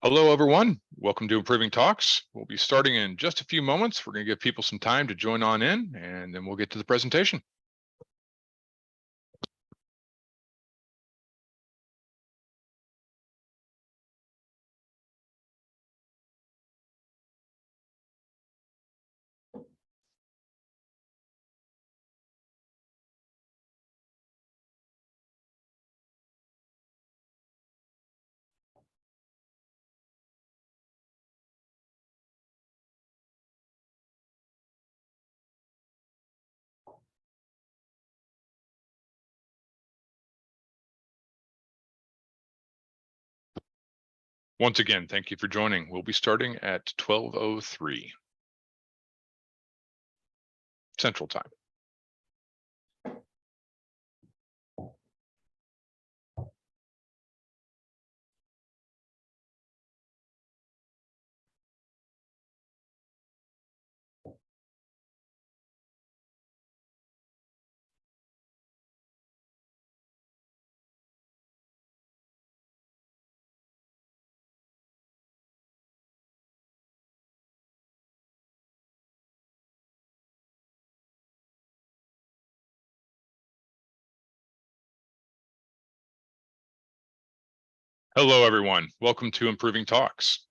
Hello, everyone. Welcome to Improving Talks. We'll be starting in just a few moments. We're going to give people some time to join on in, and then we'll get to the presentation. Once again, thank you for joining. We'll be starting at 12:03 Central Time. Hello, everyone. Welcome to Improving Talks.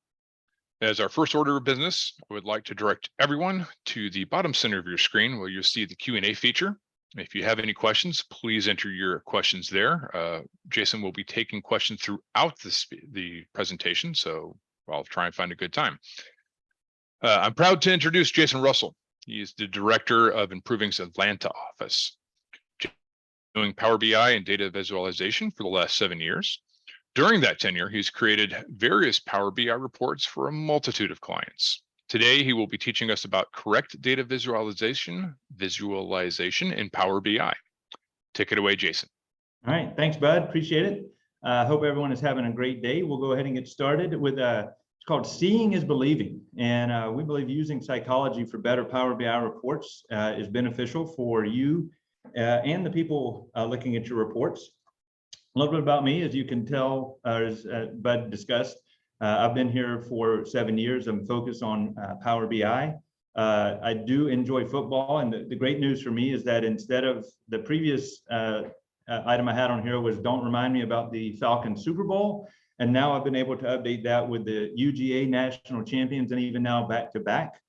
As our first order of business, I would like to direct everyone to the bottom center of your screen where you'll see the Q&A feature. If you have any questions, please enter your questions there. Jason will be taking questions throughout the presentation, so I'll try and find a good time. I'm proud to introduce Jason Russell. He is the Director of Improving's Atlanta office, doing Power BI and data visualization for the last 7 years. During that tenure, he's created various Power BI reports for a multitude of clients. Today, he will be teaching us about correct data visualization in Power BI. Take it away, Jason. All right, thanks, Bud. Appreciate it. Hope everyone is having a great day. We'll go ahead and get started with it's called Seeing is Believing. And we believe using psychology for better Power BI reports is beneficial for you and the people looking at your reports. A little bit about me, as you can tell, as Bud discussed, I've been here for 7 years. I'm focused on Power BI. I do enjoy football, and the great news for me is that instead of the previous item I had on here was don't remind me about the Falcons Super Bowl, and now I've been able to update that with the UGA national champions and even now back-to-back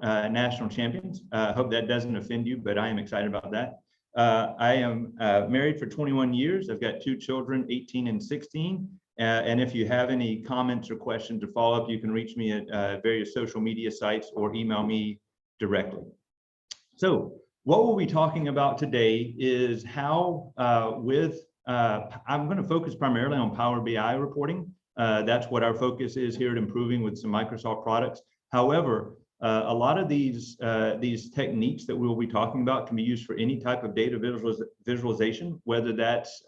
national champions. I hope that doesn't offend you, but I am excited about that. I am married for 21 years. I've got 2 children, 18 and 16. And if you have any comments or questions or follow-up, you can reach me at various social media sites or email me directly. So what we'll be talking about today is how I'm going to focus primarily on Power BI reporting. That's what our focus is here at Improving with some Microsoft products. However, a lot of these techniques that we'll be talking about can be used for any type of data visualization, whether that's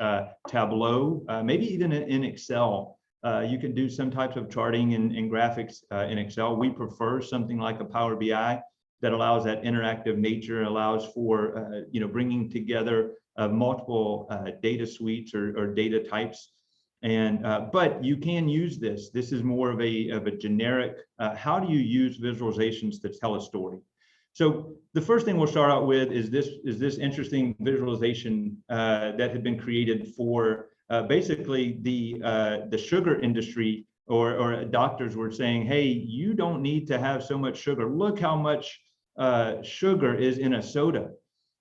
Tableau, maybe even in Excel. You can do some types of charting and graphics in Excel. We prefer something like a Power BI that allows that interactive nature, allows for bringing together multiple data suites or data types. And but you can use this. This is more of a generic, how do you use visualizations to tell a story? So the first thing we'll start out with is this interesting visualization that had been created for basically the sugar industry, or doctors were saying, hey, you don't need to have so much sugar. Look how much sugar is in a soda.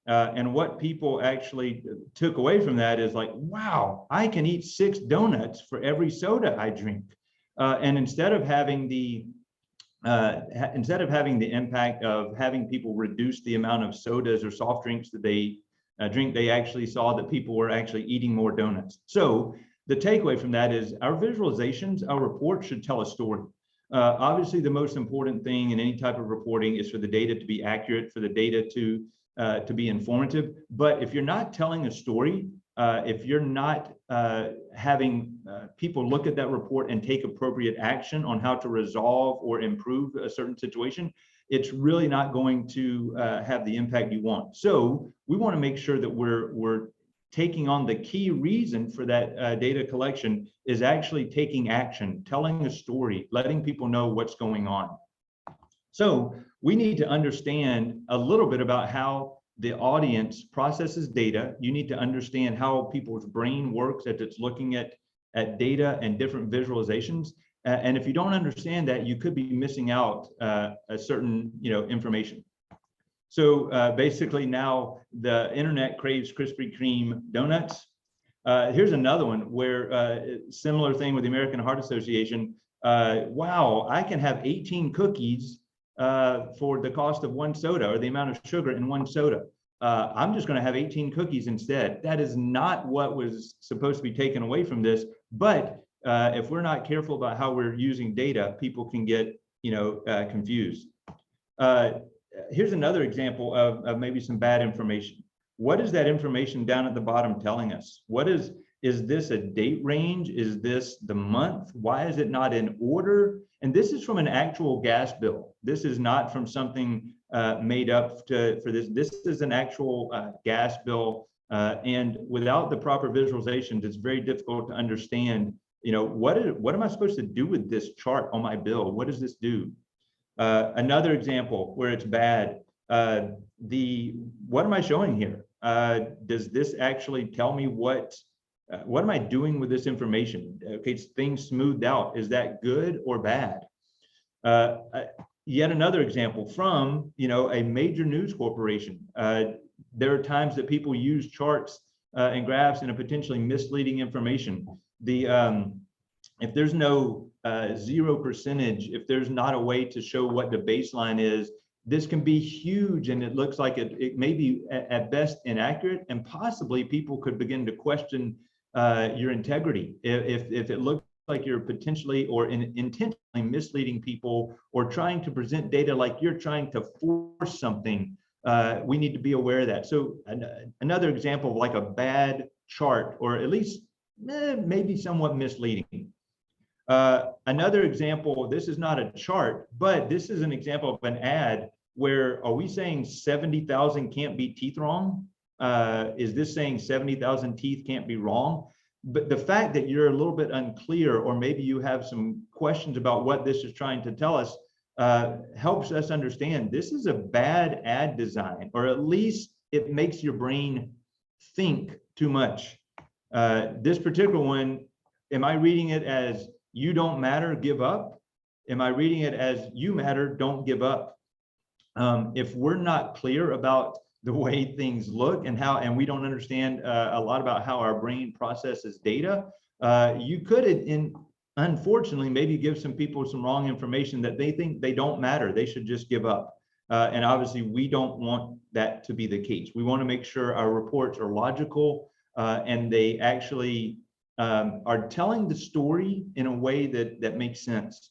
And what people actually took away from that is like, wow, I can eat 6 donuts for every soda I drink. And instead of having the impact of having people reduce the amount of sodas or soft drinks that they drink, they actually saw that people were actually eating more donuts. So the takeaway from that is our visualizations, our reports should tell a story. Obviously, the most important thing in any type of reporting is for the data to be accurate, for the data to be informative. But if you're not telling a story, if you're not having people look at that report and take appropriate action on how to resolve or improve a certain situation, it's really not going to have the impact you want. So we want to make sure that we're taking on the key reason for that data collection is actually taking action, telling a story, letting people know what's going on. So we need to understand a little bit about how the audience processes data. You need to understand how people's brain works as it's looking at data and different visualizations. And if you don't understand that, you could be missing out a certain information. So basically now the internet craves Krispy Kreme donuts. Here's another one where similar thing with the American Heart Association. Wow, I can have 18 cookies for the cost of one soda, or the amount of sugar in one soda. I'm just going to have 18 cookies instead. That is not what was supposed to be taken away from this. But if we're not careful about how we're using data, people can get confused. Here's another example of maybe some bad information. What is that information down at the bottom telling us? Is this a date range? Is this the month? Why is it not in order? And this is from an actual gas bill. This is not from something made up for this. This is an actual gas bill. And without the proper visualizations, it's very difficult to understand, what am I supposed to do with this chart on my bill? What does this do? Another example where it's bad, what am I showing here? Does this actually tell me what am I doing with this information? Okay, it's things smoothed out. Is that good or bad? Yet another example from, a major news corporation. There are times that people use charts and graphs in a potentially misleading information. If there's no 0%, if there's not a way to show what the baseline is, this can be huge, and it looks like it may be at best inaccurate, and possibly people could begin to question your integrity if it looks like you're potentially or intentionally misleading people or trying to present data like you're trying to force something. We need to be aware of that. So another example of like a bad chart, or at least maybe somewhat misleading. Another example, this is not a chart, but this is an example of an ad where, are we saying 70,000 can't be teeth wrong? Is this saying 70,000 teeth can't be wrong? But the fact that you're a little bit unclear, or maybe you have some questions about what this is trying to tell us, helps us understand this is a bad ad design, or at least it makes your brain think too much. This particular one, am I reading it as you don't matter, give up? Am I reading it as you matter, don't give up? If we're not clear about the way things look and we don't understand a lot about how our brain processes data, you could, unfortunately, maybe give some people some wrong information that they think they don't matter, they should just give up. And obviously, we don't want that to be the case. We want to make sure our reports are logical and they actually are telling the story in a way that makes sense.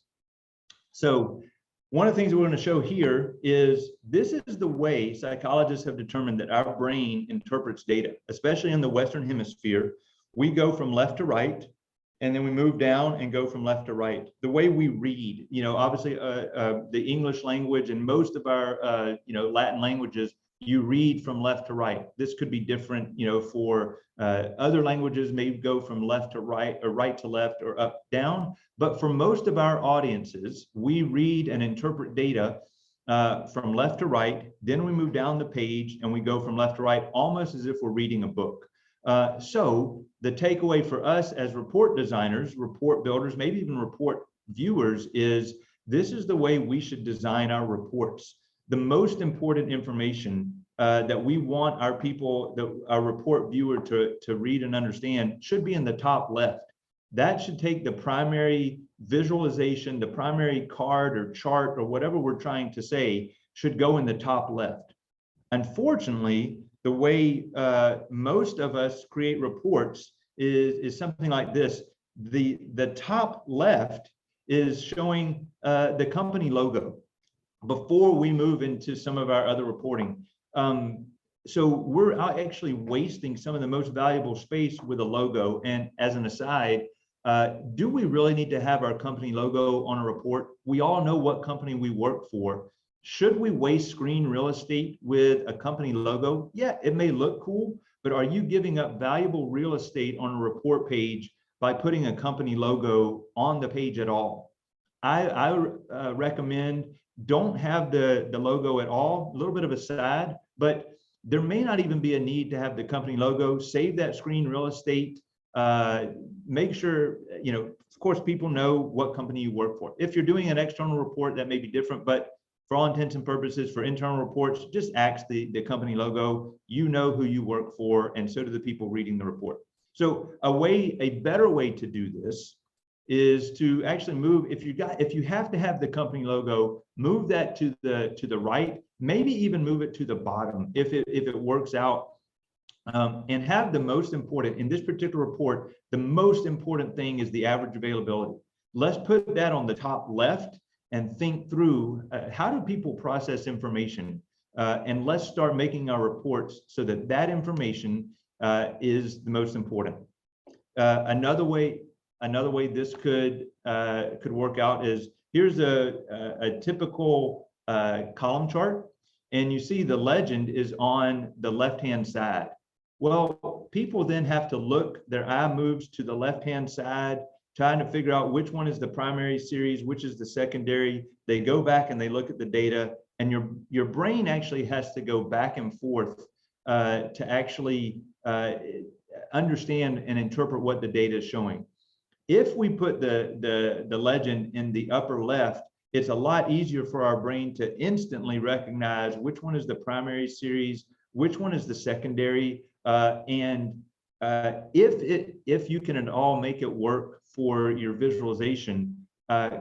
So one of the things that we're going to show here is this is the way psychologists have determined that our brain interprets data, especially in the Western Hemisphere. We go from left to right, and then we move down and go from left to right. The way we read, obviously the English language and most of our, Latin languages, you read from left to right. This could be different, for other languages may go from left to right, or right to left, or up down. But for most of our audiences, we read and interpret data from left to right. Then we move down the page and we go from left to right, almost as if we're reading a book. So the takeaway for us as report designers, report builders, maybe even report viewers, is this is the way we should design our reports. The most important information that we want our people, our report viewer to read and understand should be in the top left. That should take the primary visualization, the primary card or chart or whatever we're trying to say should go in the top left. Unfortunately, the way most of us create reports is something like this. The top left is showing the company logo before we move into some of our other reporting. So we're actually wasting some of the most valuable space with a logo. And as an aside, do we really need to have our company logo on a report? We all know what company we work for. Should we waste screen real estate with a company logo? Yeah, it may look cool, but are you giving up valuable real estate on a report page by putting a company logo on the page at all? I recommend don't have the logo at all, a little bit of a side, but there may not even be a need to have the company logo. Save that screen real estate. Make sure, of course, people know what company you work for. If you're doing an external report, that may be different, but for all intents and purposes, for internal reports, just axe the company logo. You know who you work for, and so do the people reading the report. So a better way to do this is to actually move, if you have to have the company logo, move that to the right, maybe even move it to the bottom if it works out. And have the most important, in this particular report, the most important thing is the average availability. Let's put that on the top left and think through how do people process information? And let's start making our reports so that information is the most important. Another way this could work out is, here's a typical column chart, and you see the legend is on the left-hand side. Well, people then have to look, their eye moves to the left-hand side, trying to figure out which one is the primary series, which is the secondary. They go back and they look at the data, and your brain actually has to go back and forth to actually understand and interpret what the data is showing. If we put the legend in the upper left, it's a lot easier for our brain to instantly recognize which one is the primary series, which one is the secondary, and if you can at all make it work for your visualization,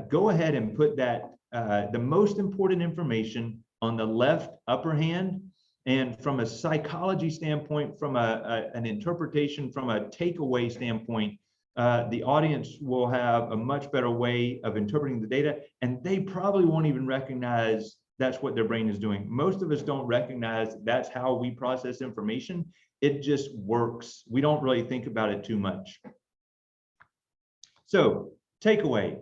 go ahead and put that the most important information on the left upper hand. And from a psychology standpoint, from an interpretation, from a takeaway standpoint, the audience will have a much better way of interpreting the data, and they probably won't even recognize that's what their brain is doing. Most of us don't recognize that's how we process information. It just works. We don't really think about it too much. So, takeaway.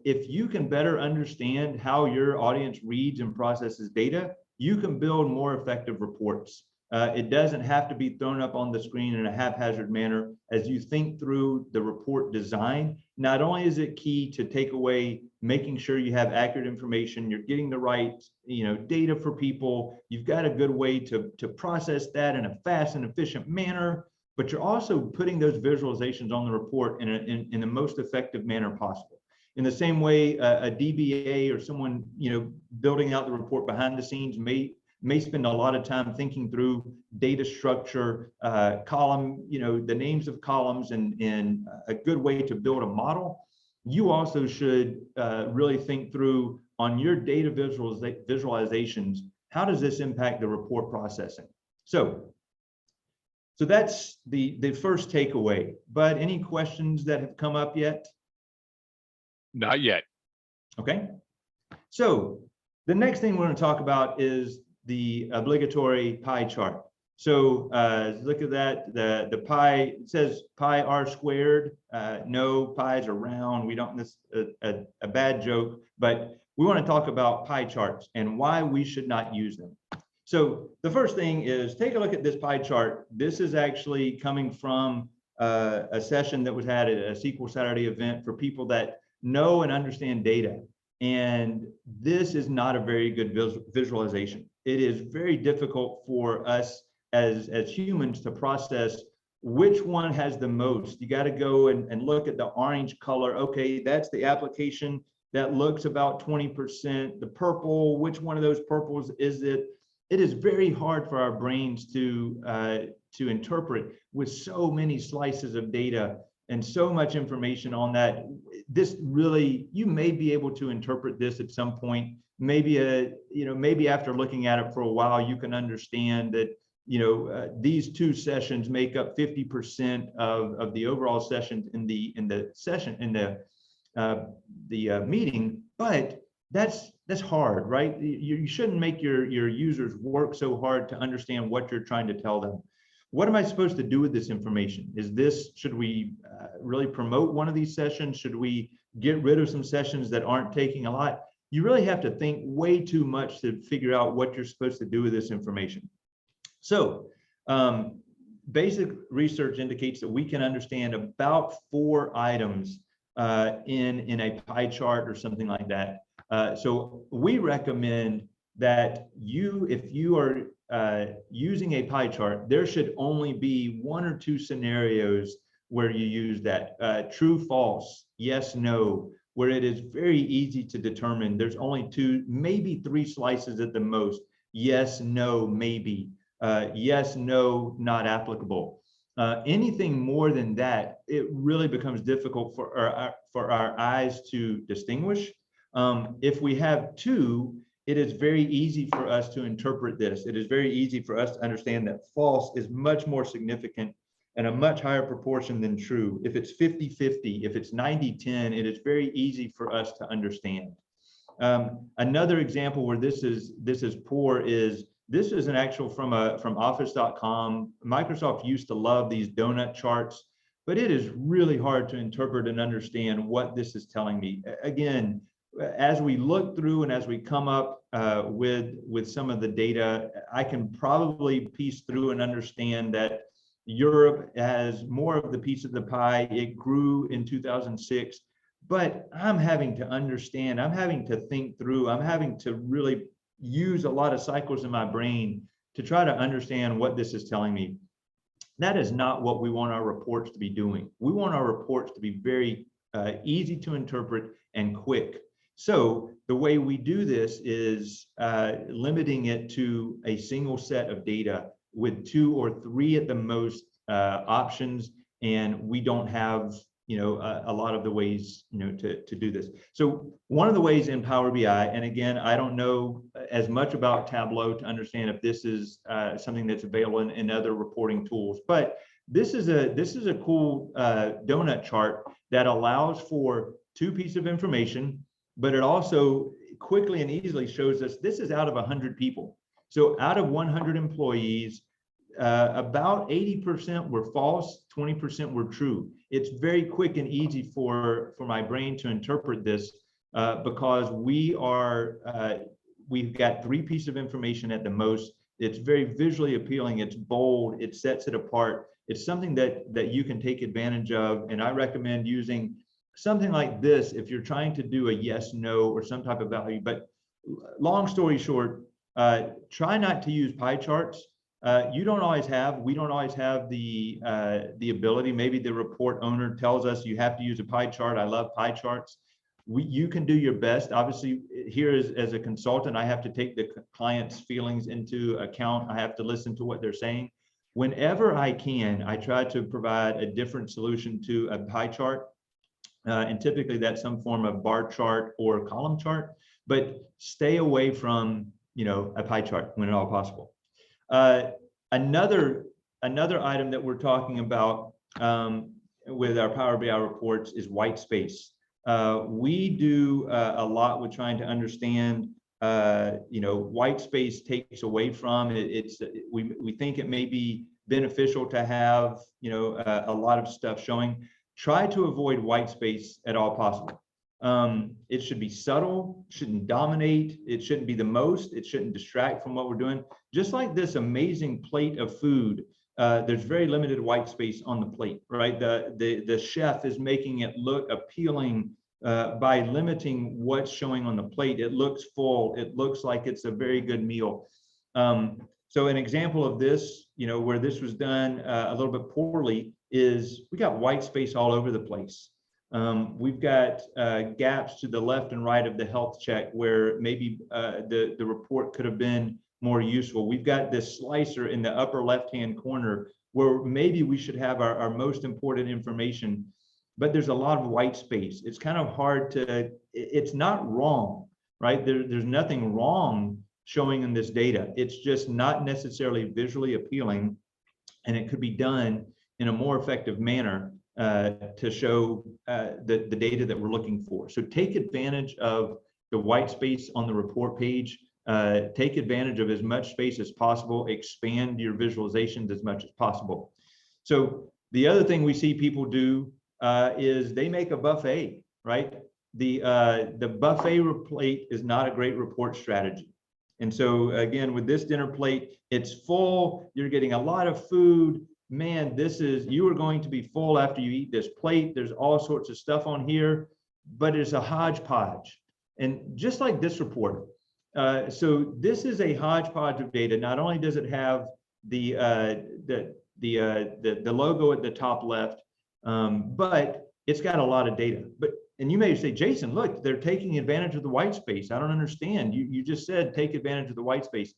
If you can better understand how your audience reads and processes data, you can build more effective reports. It doesn't have to be thrown up on the screen in a haphazard manner. As you think through the report design, not only is it key to take away, making sure you have accurate information, you're getting the right data for people, you've got a good way to process that in a fast and efficient manner, but you're also putting those visualizations on the report in the most effective manner possible. In the same way, a DBA or someone building out the report behind the scenes may spend a lot of time thinking through data structure, column, the names of columns, and a good way to build a model. You also should really think through on your data visualizations, how does this impact the report processing? So that's the first takeaway. But any questions that have come up yet? Not yet. Okay. So the next thing we're going to talk about is the obligatory pie chart. So look at that. The pie, it says pi r squared. No, pies are round. We don't. This a bad joke, but we want to talk about pie charts and why we should not use them. So the first thing is take a look at this pie chart. This is actually coming from a session that was had at a SQL Saturday event for people that know and understand data. And this is not a very good visualization. It is very difficult for us as humans to process which one has the most. You got to go and look at the orange color. Okay, that's the application that looks about 20%. The purple, which one of those purples is it? It is very hard for our brains to interpret with so many slices of data and so much information on that. This really, you may be able to interpret this at some point. Maybe maybe after looking at it for a while, you can understand that these two sessions make up 50% of the overall sessions in the meeting. But that's hard, right? You shouldn't make your users work so hard to understand what you're trying to tell them. What am I supposed to do with this information? Should we really promote one of these sessions? Should we get rid of some sessions that aren't taking a lot? You really have to think way too much to figure out what you're supposed to do with this information. So basic research indicates that we can understand about 4 items in a pie chart or something like that. So we recommend that if you are using a pie chart, there should only be 1 or 2 scenarios where you use that. True, false, yes, no, where it is very easy to determine. There's only 2, maybe 3 slices at the most. Yes, no, maybe. Yes, no, not applicable. Anything more than that, it really becomes difficult for our eyes to distinguish. If we have 2, it is very easy for us to interpret this. It is very easy for us to understand that false is much more significant and a much higher proportion than true. If it's 50-50, if it's 90-10, it is very easy for us to understand. Another example where this is poor is, this is an actual from office.com. Microsoft used to love these donut charts, but it is really hard to interpret and understand what this is telling me. Again, as we look through and as we come up with some of the data, I can probably piece through and understand that Europe has more of the piece of the pie. It grew in 2006, but I'm having to understand, I'm having to think through, I'm having to really use a lot of cycles in my brain to try to understand what this is telling me. That is not what we want our reports to be doing. We want our reports to be very easy to interpret and quick. So the way we do this is limiting it to a single set of data with 2 or 3 at the most options, and we don't have a lot of the ways to do this. So one of the ways in Power BI, and again, I don't know as much about Tableau to understand if this is something that's available in other reporting tools, but this is a cool donut chart that allows for 2 pieces of information, but it also quickly and easily shows us this is out of 100 people. So out of 100 employees, about 80% were false, 20% were true. It's very quick and easy for my brain to interpret this because we've got 3 pieces of information at the most. It's very visually appealing. It's bold. It sets it apart. It's something that you can take advantage of. And I recommend using something like this if you're trying to do a yes, no, or some type of value. But long story short, try not to use pie charts. We don't always have the ability. Maybe the report owner tells us you have to use a pie chart. I love pie charts. You can do your best. Obviously, here as a consultant, I have to take the client's feelings into account. I have to listen to what they're saying. Whenever I can, I try to provide a different solution to a pie chart. And typically that's some form of bar chart or column chart, but stay away from a pie chart when at all possible. Another item that we're talking about with our Power BI reports is white space. We do a lot with trying to understand, white space takes away from it. We think it may be beneficial to have, a lot of stuff showing. Try to avoid white space at all possible. It should be subtle, shouldn't dominate, it shouldn't be the most, it shouldn't distract from what we're doing. Just like this amazing plate of food, there's very limited white space on the plate, right? The chef is making it look appealing by limiting what's showing on the plate. It looks full, it looks like it's a very good meal. So an example of this, where this was done a little bit poorly is we got white space all over the place. We've got gaps to the left and right of the health check where maybe the report could have been more useful. We've got this slicer in the upper left-hand corner where maybe we should have our most important information, but there's a lot of white space. It's kind of hard to, it's not wrong, right? There's nothing wrong showing in this data. It's just not necessarily visually appealing, and it could be done in a more effective manner to show the data that we're looking for. So take advantage of the white space on the report page. Take advantage of as much space as possible. Expand your visualizations as much as possible. So the other thing we see people do is they make a buffet, right? The buffet plate is not a great report strategy. And so again, with this dinner plate, it's full, you're getting a lot of food, man, you are going to be full after you eat this plate. There's all sorts of stuff on here, but it's a hodgepodge. And just like this report, so this is a hodgepodge of data. Not only does it have the logo at the top left, but it's got a lot of data. And you may say, Jason, look, they're taking advantage of the white space. I don't understand. You just said take advantage of the white space.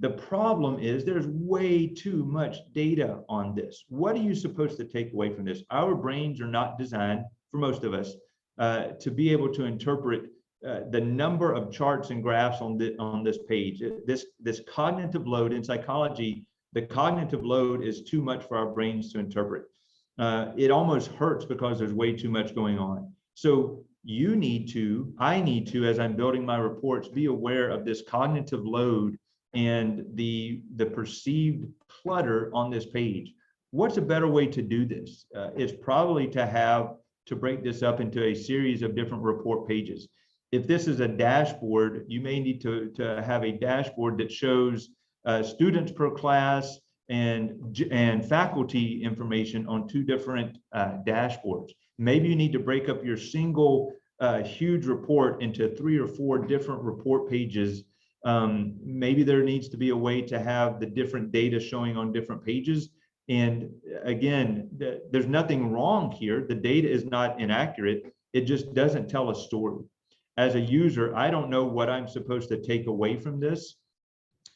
The problem is there's way too much data on this. What are you supposed to take away from this? Our brains are not designed, for most of us, to be able to interpret the number of charts and graphs on this page. This cognitive load in psychology, the cognitive load is too much for our brains to interpret. It almost hurts because there's way too much going on. So I need to, as I'm building my reports, be aware of this cognitive load and the perceived clutter on this page. What's a better way to do this? It's probably to break this up into a series of different report pages. If this is a dashboard, you may need to have a dashboard that shows students per class and faculty information on two different dashboards. Maybe you need to break up your single huge report into 3 or 4 different report pages. Maybe there needs to be a way to have the different data showing on different pages. And again, there's nothing wrong here. The data is not inaccurate. It just doesn't tell a story. As a user, I don't know what I'm supposed to take away from this.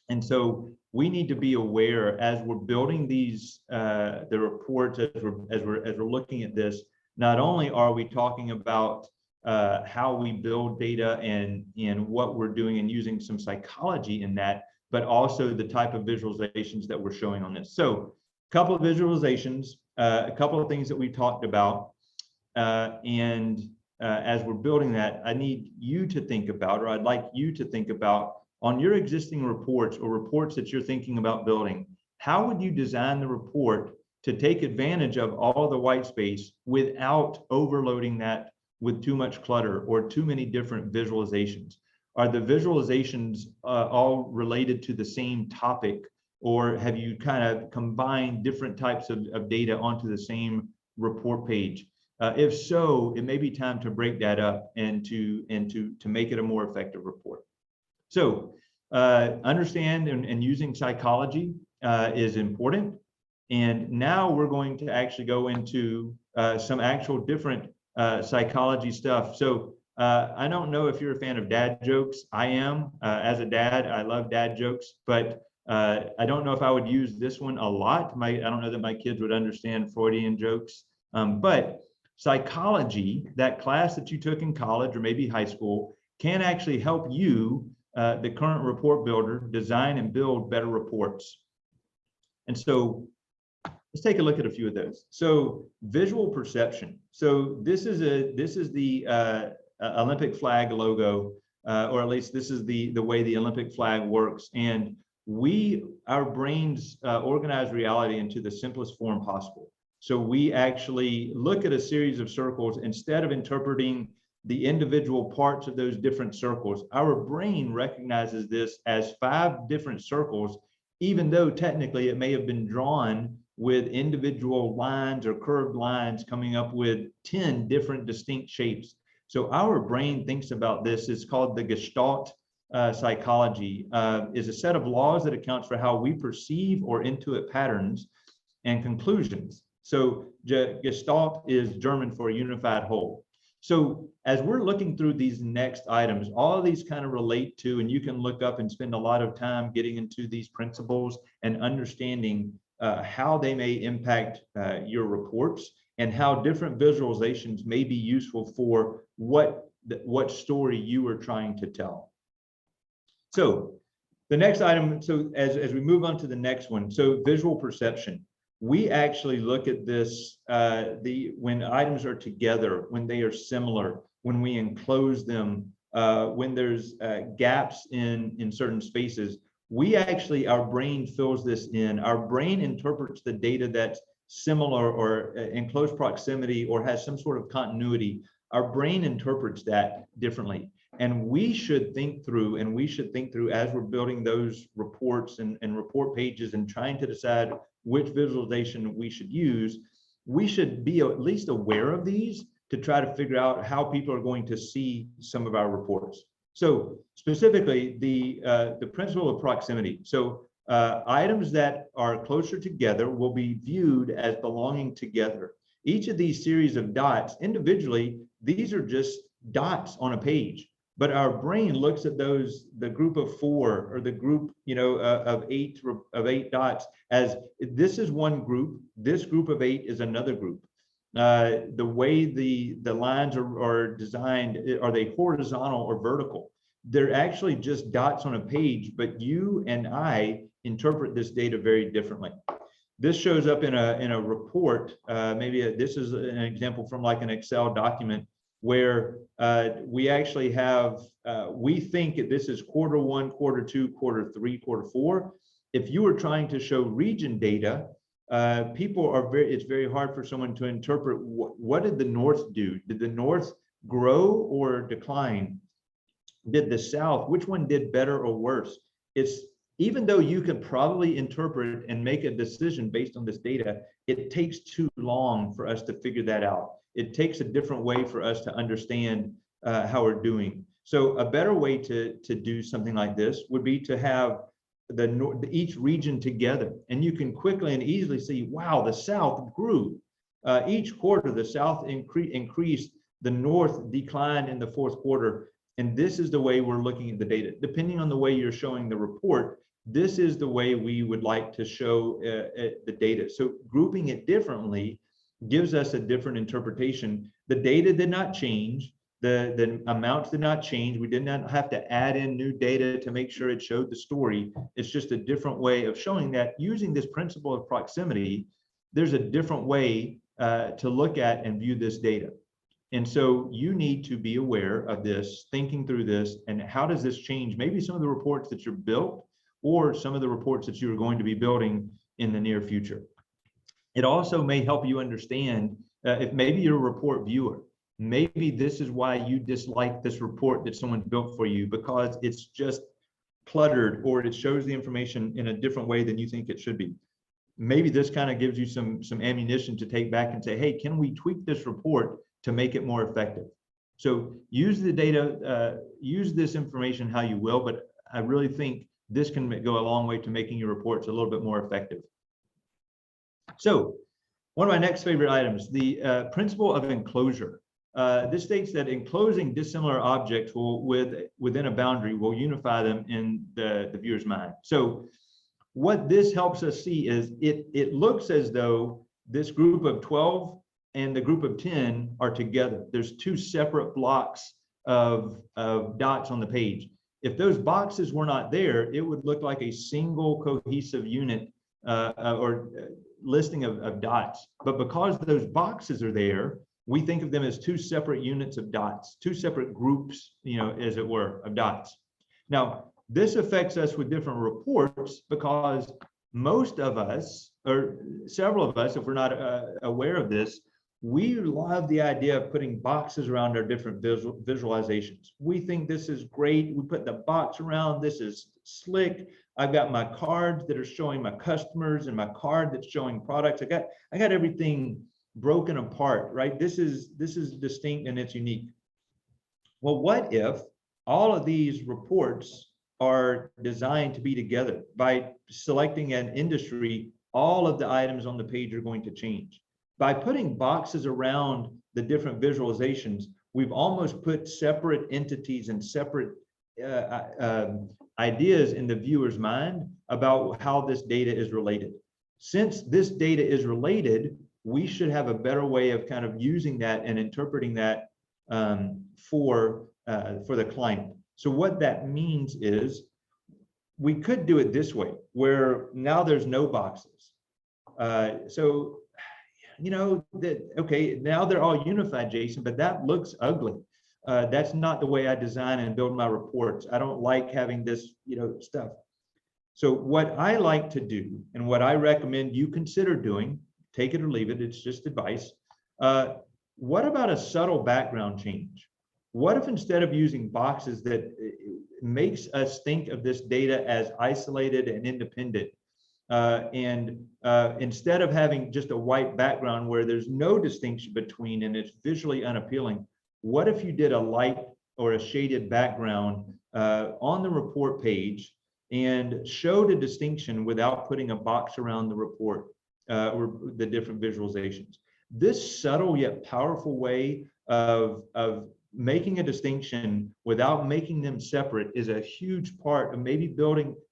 And so we need to be aware as we're building these the reports, as we're looking at this. Not only are we talking about how we build data and what we're doing and using some psychology in that, but also the type of visualizations that we're showing on this. So a couple of visualizations, a couple of things that we talked about, and as we're building that, I need you to think about, or I'd like you to think about, on your existing reports or reports that you're thinking about building, how would you design the report to take advantage of all the white space without overloading that with too much clutter or too many different visualizations? Are the visualizations all related to the same topic, or have you kind of combined different types of data onto the same report page? If so, it may be time to break that up and to make it a more effective report. So understand and using psychology is important. And now we're going to actually go into some actual different psychology stuff. So I don't know if you're a fan of dad jokes. I am. As a dad, I love dad jokes, but I don't know if I would use this one a lot. I don't know that my kids would understand Freudian jokes, but psychology, that class that you took in college or maybe high school, can actually help you, the current report builder, design and build better reports. And so let's take a look at a few of those. So visual perception. So this is the Olympic flag logo, or at least this is the way the Olympic flag works. And our brains organize reality into the simplest form possible. So we actually look at a series of circles instead of interpreting the individual parts of those different circles. Our brain recognizes this as 5 different circles, even though technically it may have been drawn with individual lines or curved lines coming up with 10 different distinct shapes. So our brain thinks about this. It's called the Gestalt psychology, is a set of laws that accounts for how we perceive or intuit patterns and conclusions. So Gestalt is German for unified whole. So as we're looking through these next items, all of these kind of relate to, and you can look up and spend a lot of time getting into these principles and understanding how they may impact your reports and how different visualizations may be useful for what story you are trying to tell. So the next item, so as we move on to the next one, so visual perception. We actually look at this, when items are together, when they are similar, when we enclose them, when there's gaps in certain spaces, our brain fills this in. Our brain interprets the data that's similar or in close proximity or has some sort of continuity. Our brain interprets that differently. And we should think through, as we're building those reports and report pages and trying to decide which visualization we should use, we should be at least aware of these to try to figure out how people are going to see some of our reports. So specifically, the principle of proximity. So items that are closer together will be viewed as belonging together. Each of these series of dots individually, these are just dots on a page, but our brain looks at those, the group of 4 or the group, of eight dots as this is one group, this group of 8 is another group. The way the lines are designed, are they horizontal or vertical? They're actually just dots on a page, but you and I interpret this data very differently. This shows up in a report. This is an example from like an Excel document where we actually have, we think this is quarter 1, quarter 2, quarter 3, quarter 4. If you were trying to show region data, it's very hard for someone to interpret what did the North do? Did the North grow or decline? Did the South, which one did better or worse? It's, even though you could probably interpret and make a decision based on this data, it takes too long for us to figure that out. It takes a different way for us to understand how we're doing. So a better way to do something like this would be to have each region together, and you can quickly and easily see, wow, the South grew. Each quarter, the South increased, the North declined in the fourth quarter. And this is the way we're looking at the data. Depending on the way you're showing the report, this is the way we would like to show the data. So grouping it differently gives us a different interpretation. The data did not change. The amounts did not change. We did not have to add in new data to make sure it showed the story. It's just a different way of showing that using this principle of proximity, there's a different way to look at and view this data. And so you need to be aware of this, thinking through this, and how does this change maybe some of the reports that you're built or some of the reports that you are going to be building in the near future. It also may help you understand if maybe you're a report viewer, maybe this is why you dislike this report that someone built for you, because it's just cluttered or it shows the information in a different way than you think it should be. Maybe this kind of gives you some ammunition to take back and say, hey, can we tweak this report to make it more effective? So use the data, use this information how you will, but I really think this can go a long way to making your reports a little bit more effective. So one of my next favorite items, the principle of enclosure. This states that enclosing dissimilar objects within a boundary will unify them in the viewer's mind. So what this helps us see is it looks as though this group of 12 and the group of 10 are together. There's two separate blocks of dots on the page. If those boxes were not there, it would look like a single cohesive unit or listing of dots. But because those boxes are there, we think of them as two separate units of dots, two separate groups, as it were, of dots. Now, this affects us with different reports because most of us, or several of us, if we're not aware of this, we love the idea of putting boxes around our different visualizations. We think this is great. We put the box around, this is slick. I've got my cards that are showing my customers and my card that's showing products. I got everything broken apart, right? This is distinct and it's unique. Well, what if all of these reports are designed to be together? By selecting an industry, all of the items on the page are going to change. By putting boxes around the different visualizations, we've almost put separate entities and separate ideas in the viewer's mind about how this data is related. Since this data is related, we should have a better way of kind of using that and interpreting that for the client. So what that means is we could do it this way, where now there's no boxes. Okay, now they're all unified, Jason, but that looks ugly. That's not the way I design and build my reports. I don't like having this, stuff. So what I like to do and what I recommend you consider doing, take it or leave it, it's just advice. What about a subtle background change? What if instead of using boxes that makes us think of this data as isolated and independent, Instead of having just a white background where there's no distinction between and it's visually unappealing, what if you did a light or a shaded background on the report page and showed a distinction without putting a box around the report or the different visualizations? This subtle yet powerful way of making a distinction without making them separate is a huge part of maybe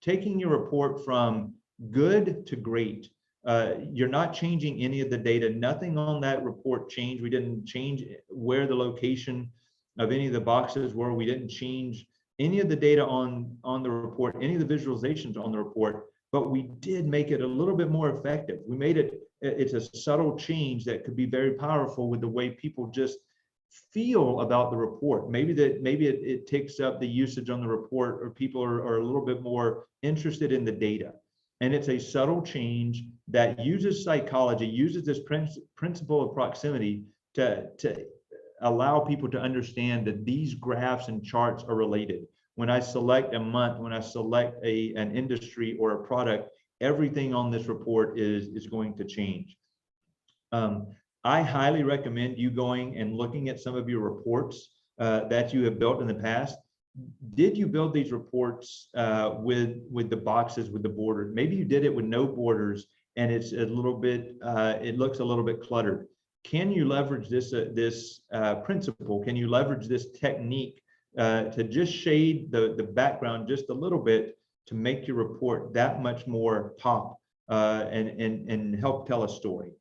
taking your report from good to great. You're not changing any of the data. Nothing on that report changed. We didn't change where the location of any of the boxes were. We didn't change any of the data on the report, any of the visualizations on the report, but we did make it a little bit more effective. We made it's a subtle change that could be very powerful with the way people just feel about the report. Maybe it takes up the usage on the report, or people are a little bit more interested in the data. And it's a subtle change that uses psychology, uses this principle of proximity to allow people to understand that these graphs and charts are related. When I select a month, when I select an industry or a product, everything on this report is going to change. I highly recommend you going and looking at some of your reports that you have built in the past. Did you build these reports with the boxes, with the borders? Maybe you did it with no borders and it's a little bit, it looks a little bit cluttered. Can you leverage this principle? Can you leverage this technique to just shade the background just a little bit to make your report that much more pop and help tell a story?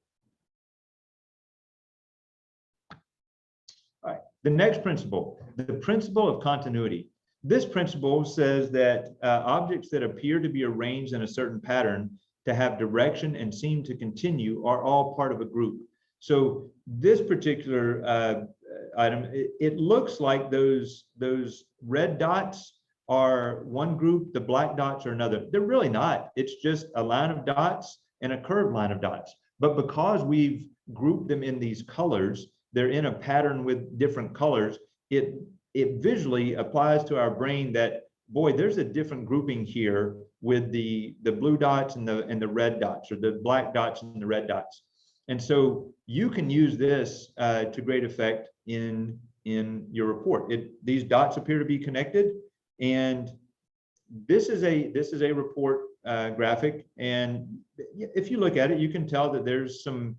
All right, the next principle, the principle of continuity. This principle says that objects that appear to be arranged in a certain pattern to have direction and seem to continue are all part of a group. So this particular item, it looks like those red dots are one group, the black dots are another. They're really not. It's just a line of dots and a curved line of dots. But because we've grouped them in these colors, they're in a pattern with different colors, it visually applies to our brain that, boy, there's a different grouping here with the blue dots and the red dots, or the black dots and the red dots. And so you can use this to great effect in your report. These dots appear to be connected, and this is a report graphic. And if you look at it, you can tell that there's some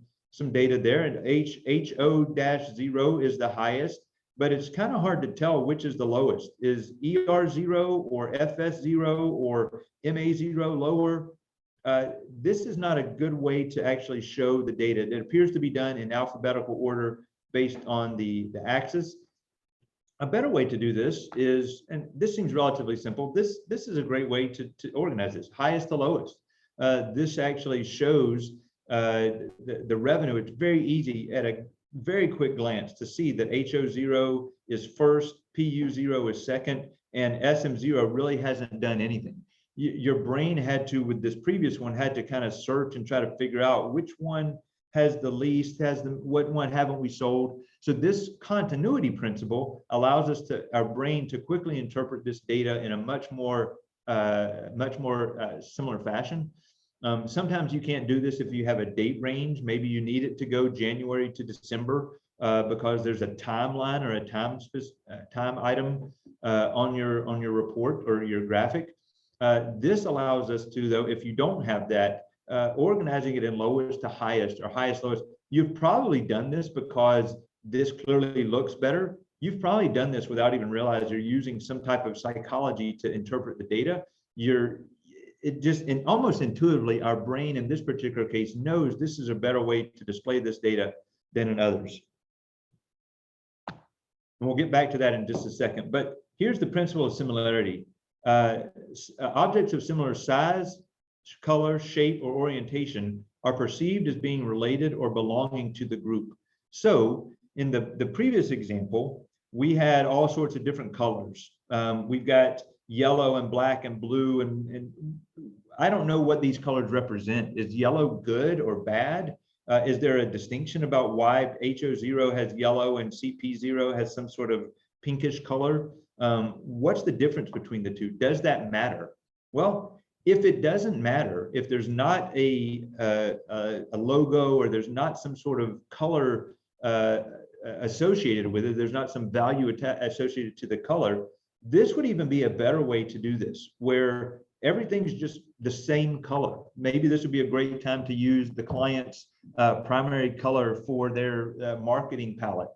data there, and HO-0 is the highest, but it's kind of hard to tell which is the lowest. Is ER0 or FS0 or MA0 lower? This is not a good way to actually show the data. It appears to be done in alphabetical order based on the axis. A better way to do this is, and this seems relatively simple, this is a great way to organize this, highest to lowest. This actually shows the revenue. It's very easy at a very quick glance to see that HO0 is first, PU0 is second, and SM0 really hasn't done anything. Your brain had to, with this previous one, had to kind of search and try to figure out which one has the least, what one haven't we sold. So this continuity principle allows us our brain to quickly interpret this data in a much more similar fashion. Sometimes you can't do this if you have a date range. Maybe you need it to go January to December because there's a timeline or a time item on your report or your graphic. This allows us to, though, if you don't have that, organizing it in lowest to highest or highest lowest. You've probably done this because this clearly looks better. You've probably done this without even realizing you're using some type of psychology to interpret the data. Almost intuitively, our brain in this particular case knows this is a better way to display this data than in others. And we'll get back to that in just a second. But here's the principle of similarity. Objects of similar size, color, shape, or orientation are perceived as being related or belonging to the group. So in the previous example, we had all sorts of different colors. We've got yellow and black and blue, and I don't know what these colors represent. Is yellow good or bad? Is there a distinction about why HO0 has yellow and CP0 has some sort of pinkish color? What's the difference between the two? Does that matter? Well, If it doesn't matter, if there's not a logo or there's not some sort of color associated with it, there's not some value associated to the color, this would even be a better way to do this, where everything's just the same color. Maybe this would be a great time to use the client's primary color for their marketing palette.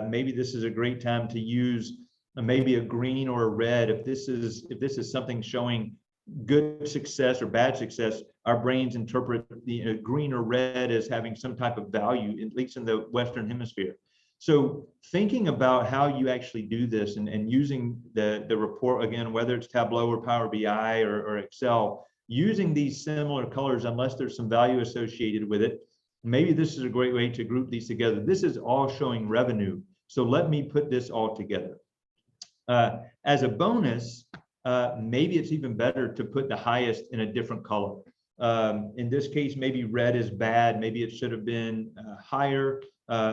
Maybe this is a great time to use maybe a green or a red. If this is something showing good success or bad success, our brains interpret the green or red as having some type of value, at least in the Western Hemisphere. So thinking about how you actually do this and using the report, again, whether it's Tableau or Power BI or Excel, using these similar colors, unless there's some value associated with it, maybe this is a great way to group these together. This is all showing revenue. So let me put this all together. As a bonus, maybe it's even better to put the highest in a different color. In this case, maybe red is bad. Maybe it should have been higher.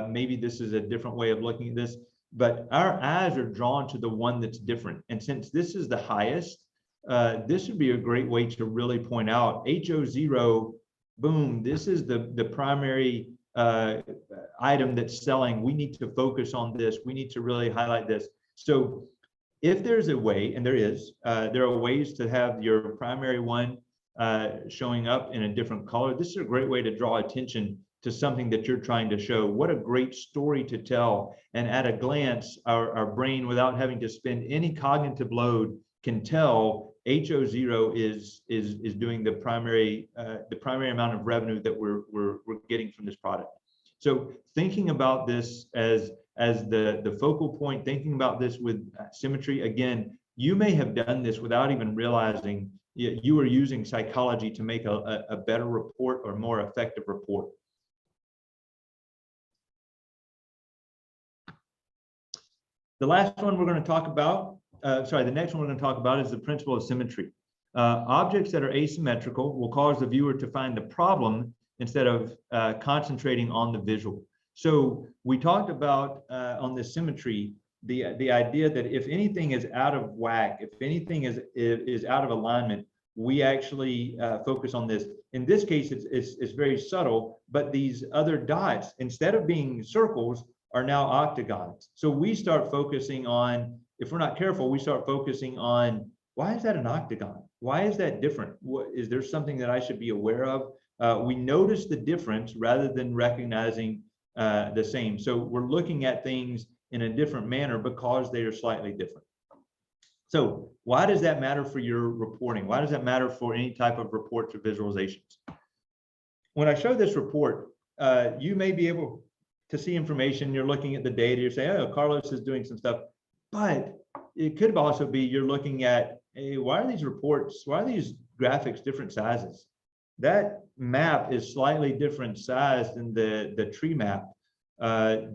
Maybe this is a different way of looking at this, but our eyes are drawn to the one that's different. And since this is the highest, this would be a great way to really point out HO0, boom, this is the primary item that's selling. We need to focus on this. We need to really highlight this. So if there's a way, and there are ways to have your primary one showing up in a different color. This is a great way to draw attention to something that you're trying to show. What a great story to tell. And at a glance, our brain, without having to spend any cognitive load, can tell HO0 is doing the primary amount of revenue that we're getting from this product. So thinking about this as the focal point, thinking about this with symmetry, again, you may have done this without even realizing you were using psychology to make a better report or more effective report. The last one we're going to talk about, the next one we're going to talk about is the principle of symmetry. Objects that are asymmetrical will cause the viewer to find the problem instead of concentrating on the visual. So we talked about on the symmetry, the idea that if anything is out of whack, if anything is out of alignment, we actually focus on this. In this case, it's very subtle, but these other dots, instead of being circles, are now octagons. So we start focusing on, if we're not careful, we start focusing on, why is that an octagon? Why is that different? Is there something that I should be aware of? We notice the difference rather than recognizing the same. So we're looking at things in a different manner because they are slightly different. So why does that matter for your reporting? Why does that matter for any type of reports or visualizations? When I show this report, you may be able to see information. You're looking at the data, you're saying, oh, Carlos is doing some stuff, but it could also be you're looking at, hey, why are these reports, why are these graphics different sizes? That map is slightly different size than the tree map.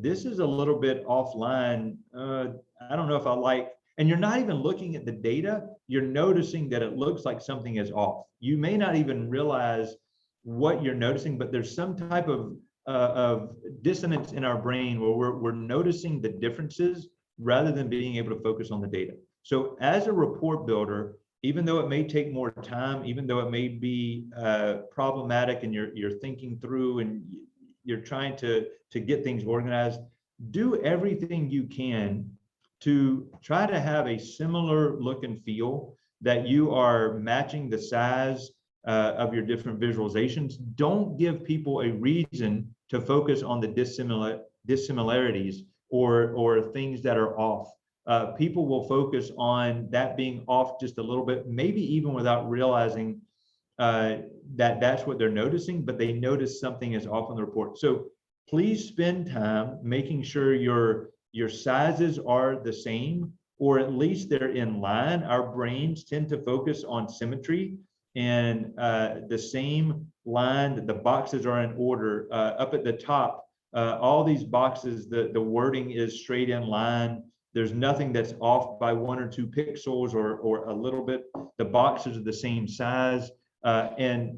This is a little bit offline. I don't know if I like, and you're not even looking at the data, you're noticing that it looks like something is off. You may not even realize what you're noticing, but there's some type of dissonance in our brain where we're noticing the differences rather than being able to focus on the data. So as a report builder, even though it may take more time, even though it may be problematic and you're thinking through and you're trying to get things organized, do everything you can to try to have a similar look and feel, that you are matching the size of your different visualizations. Don't give people a reason to focus on the dissimilarities or things that are off. People will focus on that being off just a little bit, maybe even without realizing that that's what they're noticing, but they notice something is off in the report. So please spend time making sure your sizes are the same, or at least they're in line. Our brains tend to focus on symmetry, and the same line, that the boxes are in order. Up at the top, all these boxes, the wording is straight in line. There's nothing that's off by 1 or 2 pixels or a little bit. The boxes are the same size, and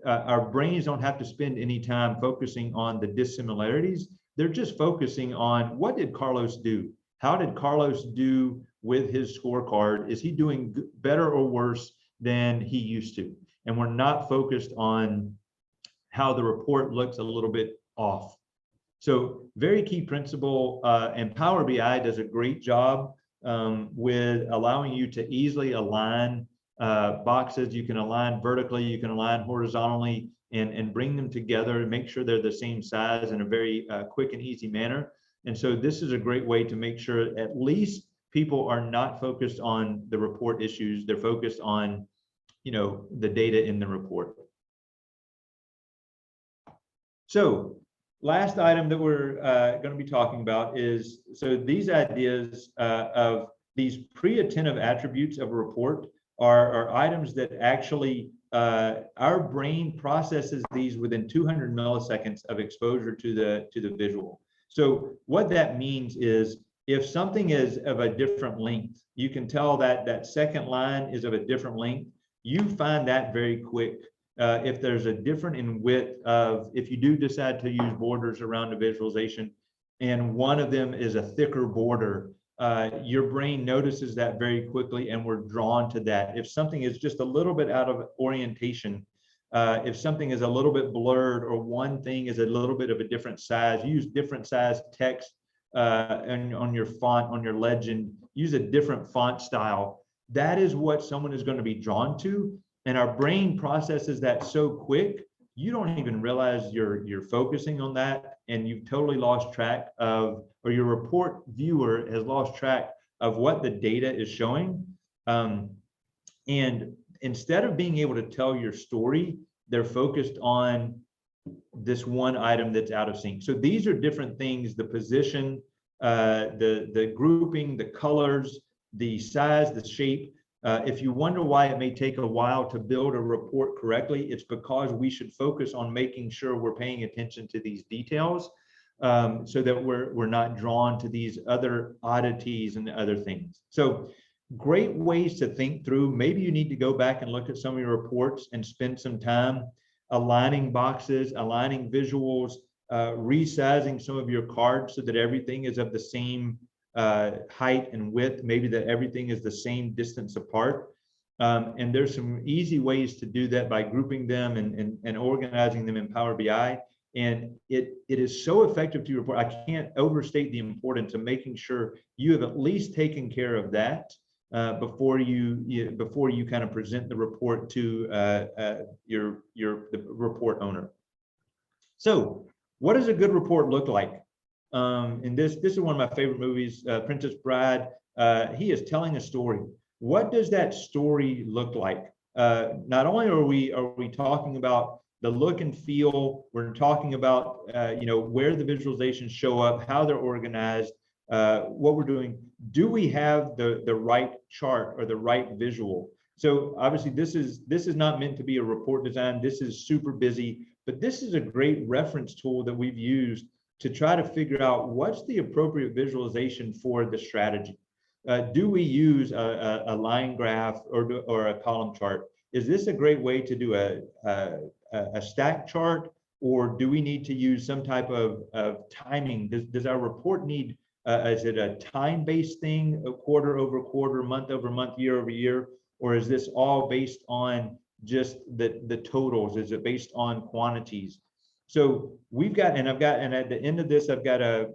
our brains don't have to spend any time focusing on the dissimilarities. They're just focusing on, what did Carlos do? How did Carlos do with his scorecard? Is he doing better or worse than he used to. And we're not focused on how the report looks a little bit off. So very key principle, and Power BI does a great job with allowing you to easily align boxes. You can align vertically, you can align horizontally, and bring them together and make sure they're the same size in a very quick and easy manner. And so this is a great way to make sure at least people are not focused on the report issues. They're focused on, the data in the report. So last item that we're going to be talking about is, so these ideas of these pre-attentive attributes of a report are items that actually our brain processes these within 200 milliseconds of exposure to the visual. So what that means is if something is of a different length, you can tell that that second line is of a different length. You find that very quick. If there's a different in width of, if you do decide to use borders around a visualization and one of them is a thicker border, your brain notices that very quickly and we're drawn to that. If something is just a little bit out of orientation, if something is a little bit blurred or one thing is a little bit of a different size, use different size text on your font, on your legend, use a different font style. That is what someone is going to be drawn to. And our brain processes that so quick, you don't even realize you're focusing on that, and you've totally lost track of, or your report viewer has lost track of what the data is showing. And instead of being able to tell your story, they're focused on this one item that's out of sync. So these are different things: the position, the grouping, the colors, the size, the shape. If you wonder why it may take a while to build a report correctly, it's because we should focus on making sure we're paying attention to these details, so that we're not drawn to these other oddities and other things. So great ways to think through. Maybe you need to go back and look at some of your reports and spend some time aligning boxes, aligning visuals, resizing some of your cards so that everything is of the same height and width, maybe that everything is the same distance apart. And there's some easy ways to do that by grouping them and organizing them in Power BI. And it is so effective to your report. I can't overstate the importance of making sure you have at least taken care of that before you kind of present the report to the report owner. So what does a good report look like? And this is one of my favorite movies, Princess Bride. He is telling a story. What does that story look like? Not only are we talking about the look and feel, we're talking about where the visualizations show up, how they're organized, what we're doing. Do we have the right chart or the right visual? So obviously this is not meant to be a report design. This is super busy, but this is a great reference tool that we've used to try to figure out what's the appropriate visualization for the strategy. Do we use a line graph or a column chart? Is this a great way to do a stack chart, or do we need to use some type of timing? Does our report need, is it a time-based thing, a quarter over quarter, month over month, year over year, or is this all based on just the totals? Is it based on quantities? So we've got, and at the end of this, I've got a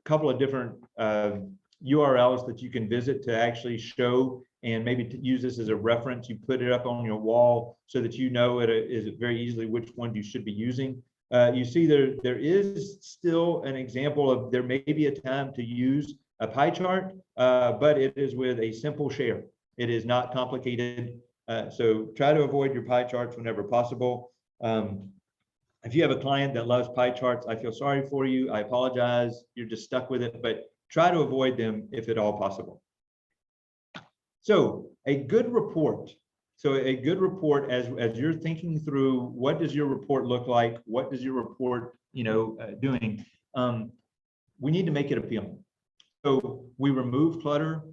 couple of different URLs that you can visit to actually show and maybe to use this as a reference. You put it up on your wall so that you know it is very easily which one you should be using. You see there is still an example of, there may be a time to use a pie chart, but it is with a simple share. It is not complicated. So try to avoid your pie charts whenever possible. If you have a client that loves pie charts, I feel sorry for you. I apologize. You're just stuck with it, but try to avoid them if at all possible. So a good report. So a good report, as you're thinking through, what does your report look like? What does your report, doing? We need to make it appealing. So we remove clutter.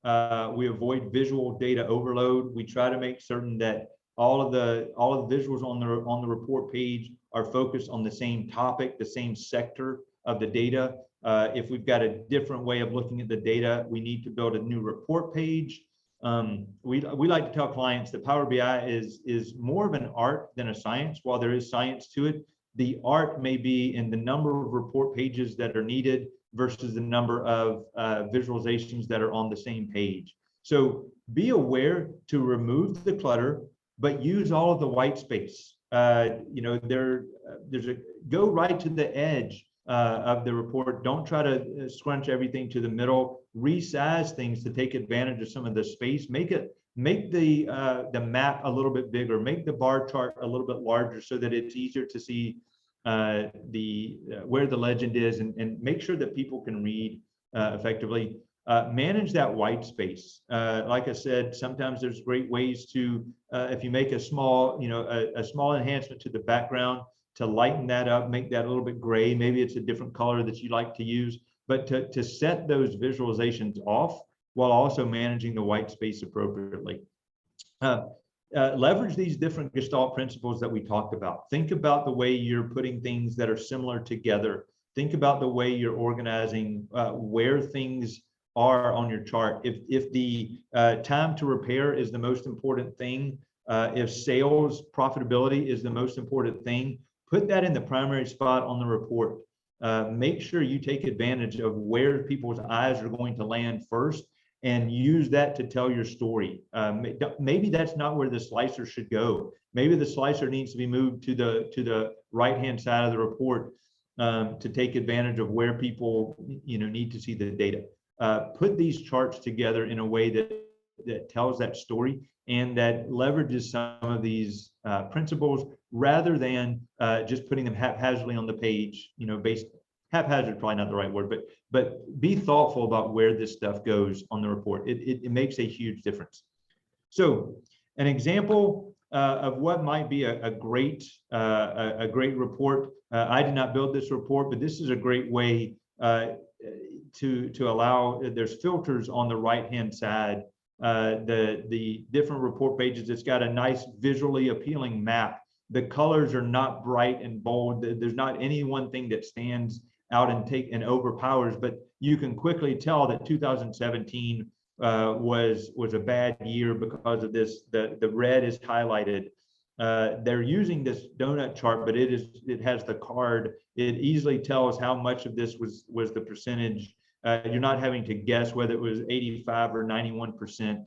We avoid visual data overload. We try to make certain that all of the visuals on the report page are focused on the same topic, the same sector of the data. If we've got a different way of looking at the data, we need to build a new report page. We like to tell clients that Power BI is more of an art than a science. While there is science to it, the art may be in the number of report pages that are needed versus the number of visualizations that are on the same page. So be aware to remove the clutter, but use all of the white space. There's a go right to the edge of the report. Don't try to scrunch everything to the middle. Resize things to take advantage of some of the space. Make the map a little bit bigger. Make the bar chart a little bit larger so that it's easier to see where the legend is, and make sure that people can read effectively. Manage that white space. Like I said, sometimes there's great ways to, if you make a small enhancement to the background, to lighten that up, make that a little bit gray. Maybe it's a different color that you like to use, but to set those visualizations off while also managing the white space appropriately. Leverage these different Gestalt principles that we talked about. Think about the way you're putting things that are similar together. Think about the way you're organizing where things are on your chart. If the time to repair is the most important thing, if sales profitability is the most important thing, put that in the primary spot on the report. Make sure you take advantage of where people's eyes are going to land first, and use that to tell your story. Maybe that's not where the slicer should go. Maybe the slicer needs to be moved to the right-hand side of the report to take advantage of where people need to see the data. Put these charts together in a way that tells that story and that leverages some of these principles rather than just putting them haphazardly on the page. Haphazard, probably not the right word, but be thoughtful about where this stuff goes on the report. It makes a huge difference. So an example of what might be a great report. I did not build this report, but this is a great way to allow. There's filters on the right-hand side. The different report pages. It's got a nice visually appealing map. The colors are not bright and bold. There's not any one thing that stands out and overpowers, but you can quickly tell that 2017 was a bad year because of this. The red is highlighted. They're using this donut chart, but it has the card. It easily tells how much of this was the percentage. You're not having to guess whether it was 85 or 91%.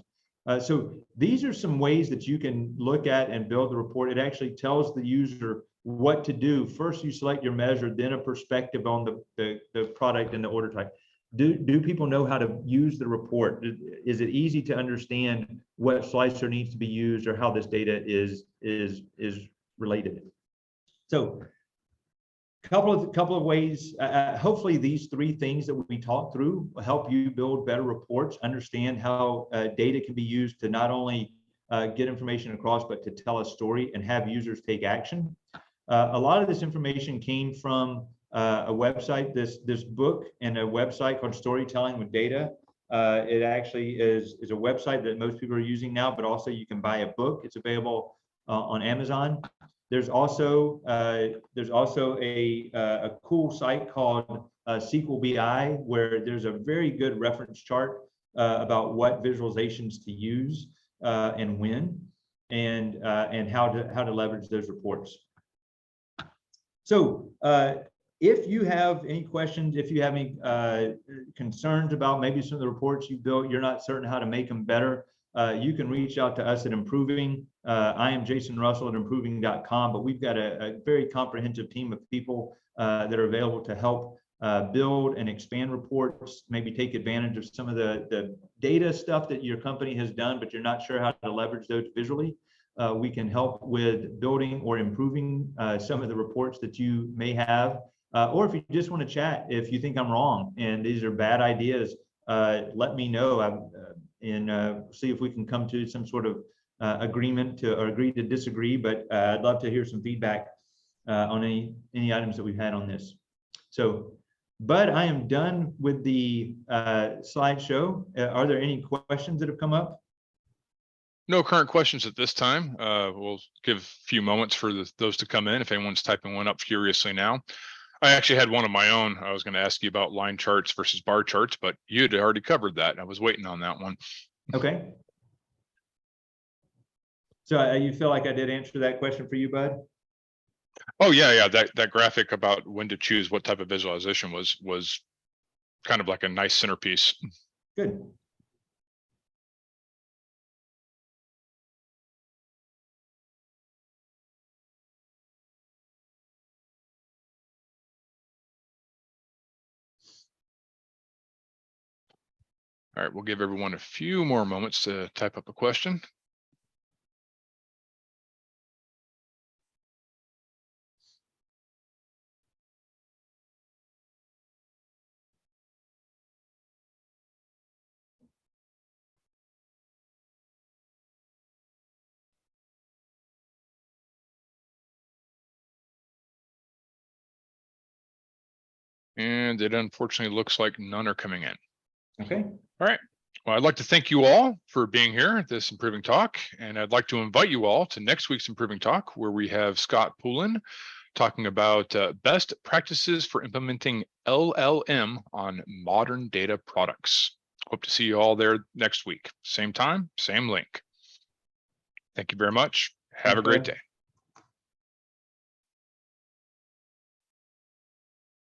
So these are some ways that you can look at and build the report. It actually tells the user what to do. First, you select your measure, then a perspective on the product and the order type. Do people know how to use the report? Is it easy to understand what slicer needs to be used or how this data is related? So couple of ways. Hopefully these three things that we talked through will help you build better reports, understand how data can be used to not only get information across, but to tell a story and have users take action. A lot of this information came from a website, this book and a website called Storytelling with Data. It actually is a website that most people are using now, but also you can buy a book. It's available on Amazon. There's also a cool site called SQL BI, where there's a very good reference chart about what visualizations to use and when, and how to leverage those reports. So if you have any questions, if you have any concerns about maybe some of the reports you built, you're not certain how to make them better, you can reach out to us at Improving. I am Jason Russell at improving.com, but we've got a very comprehensive team of people that are available to help build and expand reports, maybe take advantage of some of the data stuff that your company has done, but you're not sure how to leverage those visually. We can help with building or improving some of the reports that you may have. Or if you just want to chat, if you think I'm wrong and these are bad ideas, let me know and see if we can come to some sort of agreement or agree to disagree. But I'd love to hear some feedback on any items that we've had on this. So, Bud, I am done with the slideshow. Are there any questions that have come up? No current questions at this time. We'll give a few moments for those to come in if anyone's typing one up furiously now. I actually had one of my own. I was going to ask you about line charts versus bar charts, but you had already covered that. I was waiting on that one. Okay. So you feel like I did answer that question for you, Bud? Oh yeah. That graphic about when to choose what type of visualization was kind of like a nice centerpiece. Good. All right, we'll give everyone a few more moments to type up a question. And it unfortunately looks like none are coming in. Okay. All right. Well, I'd like to thank you all for being here at this Improving Talk, and I'd like to invite you all to next week's Improving Talk, where we have Scott Poulin talking about best practices for implementing LLM on modern data products. Hope to see you all there next week. Same time, same link. Thank you very much. Have a great day.